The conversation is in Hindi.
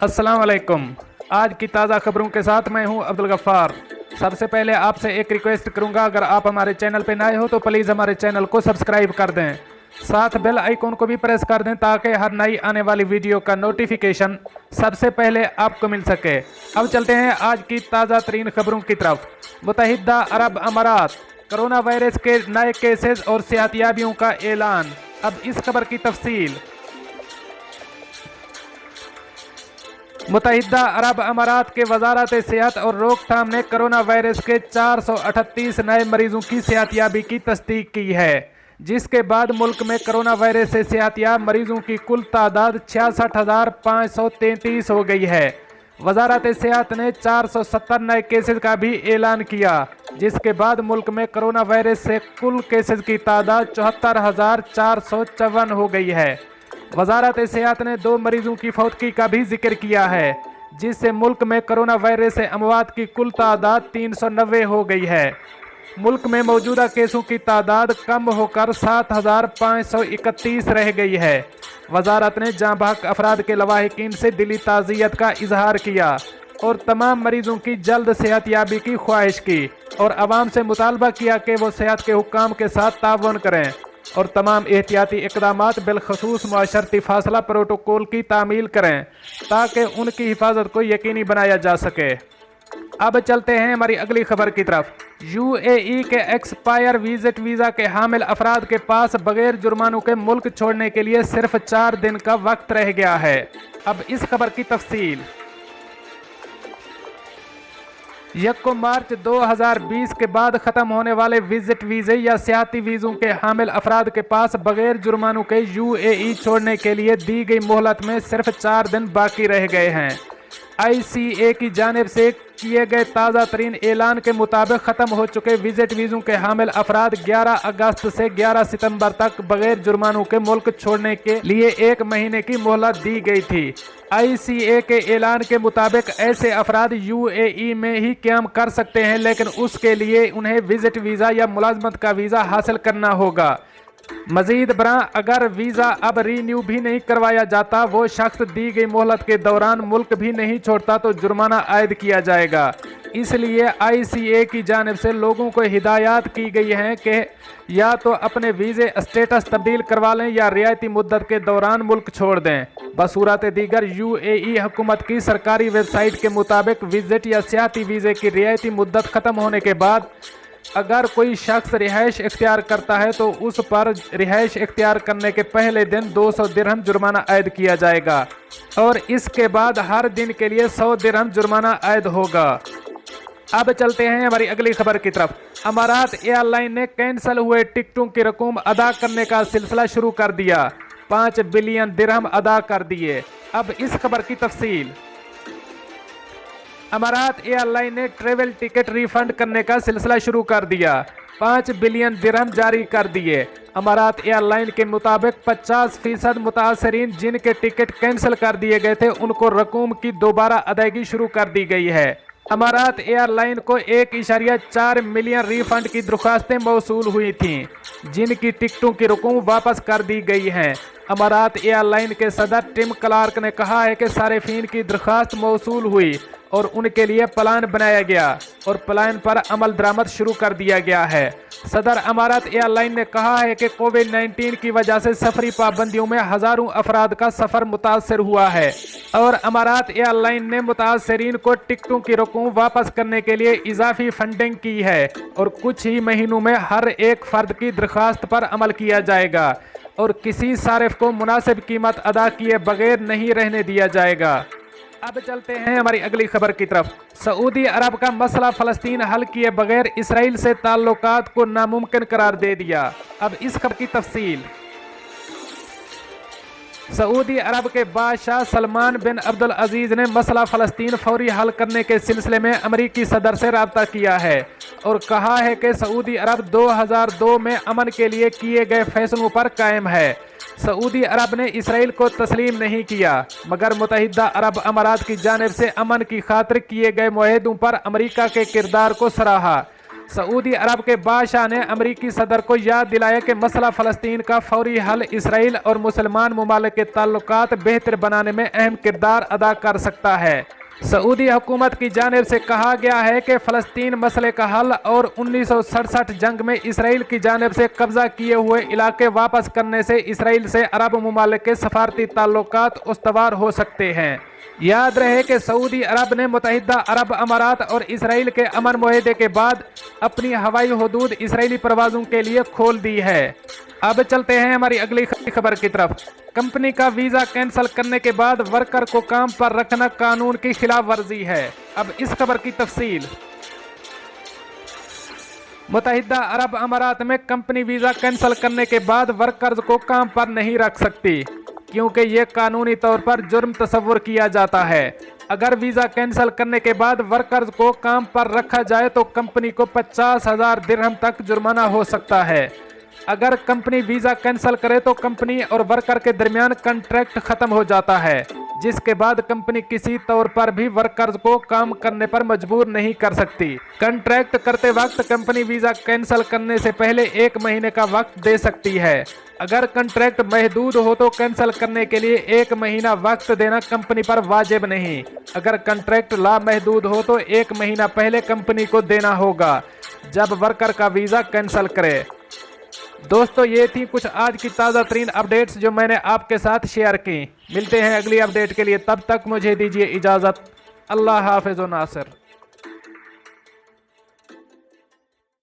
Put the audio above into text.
अस्सलाम वालेकुम। आज की ताज़ा खबरों के साथ मैं हूं अब्दुल गफ्फार। सबसे पहले आपसे एक रिक्वेस्ट करूंगा, अगर आप हमारे चैनल पर नए हो तो प्लीज़ हमारे चैनल को सब्सक्राइब कर दें, साथ बेल आइकॉन को भी प्रेस कर दें ताकि हर नई आने वाली वीडियो का नोटिफिकेशन सबसे पहले आपको मिल सके। अब चलते हैं आज की ताज़ा तरीन खबरों की तरफ। मुत्तहिदा अरब अमारात, कोरोना वायरस के नए केसेस और सेहतियाबियों का ऐलान। अब इस खबर की तफसील। मुत्तहिदा अरब अमारात के वजारत सेहत और रोकथाम ने कोरोना वायरस के 438 नए मरीजों की सेहतियाबी की तस्दीक की है, जिसके बाद मुल्क में कोरोना वायरस से सेहतियाब मरीजों की कुल तादाद 66,533 हो गई है। वजारत सेहत ने 470 नए केसेस का भी ऐलान किया, जिसके बाद मुल्क में कोरोना वायरस से कुल केसेस की तादाद 74,454 हो गई है। वजारत सेहत ने 2 मरीजों की फौतगी का भी जिक्र किया है, जिससे मुल्क में कोरोना वायरस से अमवात की कुल तादाद 390 हो गई है। मुल्क में मौजूदा केसों की तादाद कम होकर 7,531 रह गई है। वजारत ने जाँ बहक अफराद के लवाहिकीन से दिली ताज़ियत का इजहार किया और तमाम मरीजों की जल्द सेहतयाबी की ख्वाहिश की और आवाम से मुतालबा किया कि वो सेहत के हुक्काम के साथ ताउन करें और तमाम एहतियाती इक़दामात बिलखसूस मुआशरती फासला प्रोटोकॉल की तामील करें ताकि उनकी हिफाजत को यकीनी बनाया जा सके। अब चलते हैं हमारी अगली खबर की तरफ। यूएई के एक्सपायर विजिट वीज़ा के हामिल अफराद के पास बगैर जुर्मानों के मुल्क छोड़ने के लिए सिर्फ 4 दिन का वक्त रह गया है। अब इस खबर की तफसील। 1 मार्च 2020 के बाद ख़त्म होने वाले विजिट वीज़े या सियाती वीज़ों के हामिल अफराद के पास बगैर जुर्मानों के यूएई छोड़ने के लिए दी गई मोहलत में सिर्फ 4 दिन बाकी रह गए हैं। ICA की जानिब से किए गए ताज़ा तरीन ऐलान के मुताबिक ख़त्म हो चुके विजिट वीज़ों के हामिल अफराद 11 अगस्त से 11 सितंबर तक बगैर जुर्मानों के मुल्क छोड़ने के लिए 1 महीने की मोहलत दी गई थी। ICA के ऐलान के मुताबिक ऐसे अफराद UAE में ही क़याम कर सकते हैं, लेकिन उसके लिए उन्हें विजिट वीज़ा या मुलाजमत का वीज़ा हासिल करना होगा। मजीद बरां, अगर वीज़ा अब रीन्यू भी नहीं करवाया जाता, वो शख्स दी गई मोहलत के दौरान मुल्क भी नहीं छोड़ता तो जुर्माना आयद किया जाएगा। इसलिए ICA की जानिब से लोगों को हिदायत की गई है कि या तो अपने वीज़े स्टेटस तब्दील करवा लें या रियायती मुद्दत के दौरान मुल्क छोड़ दें। बसूरत दीगर UAE हुकूमत की सरकारी वेबसाइट के मुताबिक विजिट या सियाती वीज़े की रियायती मुद्दत ख़त्म होने के बाद अगर कोई शख्स रिहाइश इख्तियार करता है तो उस पर रिहाइश इख्तियार करने के पहले दिन 200 दिरहम जुर्माना आयद किया जाएगा और इसके बाद हर दिन के लिए 100 दिरहम जुर्माना आयद होगा। अब चलते हैं हमारी अगली खबर की तरफ। अमारात एयरलाइन ने कैंसिल हुए टिकटों की रकूम अदा करने का सिलसिला शुरू कर दिया। 5 बिलियन दिरहम अदा कर दिए। अब इस खबर की तफसील। अमारात एयरलाइन ने ट्रेवल टिकट रिफंड करने का सिलसिला शुरू कर दिया। 5 बिलियन दिरहम जारी कर दिए। अमारात एयरलाइन के मुताबिक 50% मुतासरीन जिनके टिकट कैंसिल कर दिए गए थे उनको रकूम की दोबारा अदायगी शुरू कर दी गई है। अमारात एयरलाइन को 1.4 मिलियन रिफंड की दरख्वास्तें मौसूल हुई थीं, जिनकी टिकटों की रकूम वापस कर दी गई हैं। अमारात एयरलाइन के सदर टिम क्लार्क ने कहा है कि सारिफीन की दरख्वास्त मौसूल हुई और उनके लिए प्लान बनाया गया और प्लान पर अमल दरामद शुरू कर दिया गया है। सदर अमारात एयरलाइन ने कहा है कि कोविड-19 की वजह से सफरी पाबंदियों में हज़ारों अफराद का सफ़र मुतासर हुआ है और अमारात एयरलाइन ने मुतासरीन को टिकटों की रकूम वापस करने के लिए इजाफी फंडिंग की है और कुछ ही महीनों में हर एक फ़र्द की दरख्वास्त पर अमल किया जाएगा और किसी सारिफ को मुनासिब कीमत अदा किए बगैर नहीं रहने दिया जाएगा। अब चलते हैं हमारी अगली खबर की तरफ। सऊदी अरब का मसला फ़लस्तीन हल किए बगैर इसराइल से ताल्लुकात को नामुमकिन करार दे दिया। अब इस खबर की तफसील। सऊदी अरब के बादशाह सलमान बिन अब्दुल अजीज़ ने मसला फ़लस्तीन फौरी हल करने के सिलसिले में अमरीकी सदर से रब्ता किया है और कहा है कि सऊदी अरब 2002 में अमन के लिए किए गए फैसलों पर कायम है। सऊदी अरब ने इसराइल को तस्लीम नहीं किया, मगर मुत्तहिदा अरब अमारात की जानिब से अमन की खातिर किए गए मुआहदों पर अमरीका के किरदार को सराहा। सऊदी अरब के बादशाह ने अमरीकी सदर को याद दिलाया कि मसला फ़लस्तीन का फौरी हल इसराइल और मुसलमान ममालिक के ताल्लुकात बेहतर बनाने में अहम किरदार अदा कर सकता है। सऊदी हुकूमत की जानिब से कहा गया है कि फ़लस्तीन मसले का हल और 1967 जंग में इसराइल की जानिब से कब्जा किए हुए इलाके वापस करने से इसराइल से अरब ममालिक के सफारती ताल्लुकात उस्तवार हो सकते हैं। याद रहे कि सऊदी अरब ने मुत्तहिदा अरब अमारात और इसराइल के अमन मुआहदे के बाद अपनी हवाई हदूद इसराइली परवाज़ों के लिए खोल दी है। अब चलते हैं हमारी अगली खबर की तरफ। कंपनी का वीज़ा कैंसिल करने के बाद वर्कर को काम पर रखना कानून की खिलाफ वर्जी है। अब इस खबर की तफसील। मुत्तहिदा अरब अमारात में कंपनी वीज़ा कैंसिल करने के बाद वर्कर्स को काम पर नहीं रख सकती, क्योंकि ये कानूनी तौर पर जुर्म तस्वुर किया जाता है। अगर वीज़ा कैंसिल करने के बाद वर्कर्स को काम पर रखा जाए तो कंपनी को 50,000 दिरहम तक जुर्माना हो सकता है। अगर कंपनी वीज़ा कैंसिल करे तो कंपनी और वर्कर के दरमियान कॉन्ट्रैक्ट ख़त्म हो जाता है, जिसके बाद कंपनी किसी तौर पर भी वर्कर्स को काम करने पर मजबूर नहीं कर सकती। कॉन्ट्रैक्ट करते वक्त कंपनी वीज़ा कैंसिल करने से पहले 1 महीने का वक्त दे सकती है। अगर कॉन्ट्रैक्ट महदूद हो तो कैंसिल करने के लिए 1 महीना वक्त देना कंपनी पर वाजिब नहीं। अगर कॉन्ट्रैक्ट लामहदूद हो तो 1 महीना पहले कंपनी को देना होगा जब वर्कर का वीज़ा कैंसिल करे। दोस्तों, ये थी कुछ आज की ताज़ा तरीन अपडेट्स जो मैंने आपके साथ शेयर की। मिलते हैं अगली अपडेट के लिए, तब तक मुझे दीजिए इजाज़त। अल्लाह हाफ़िज़ व नासिर।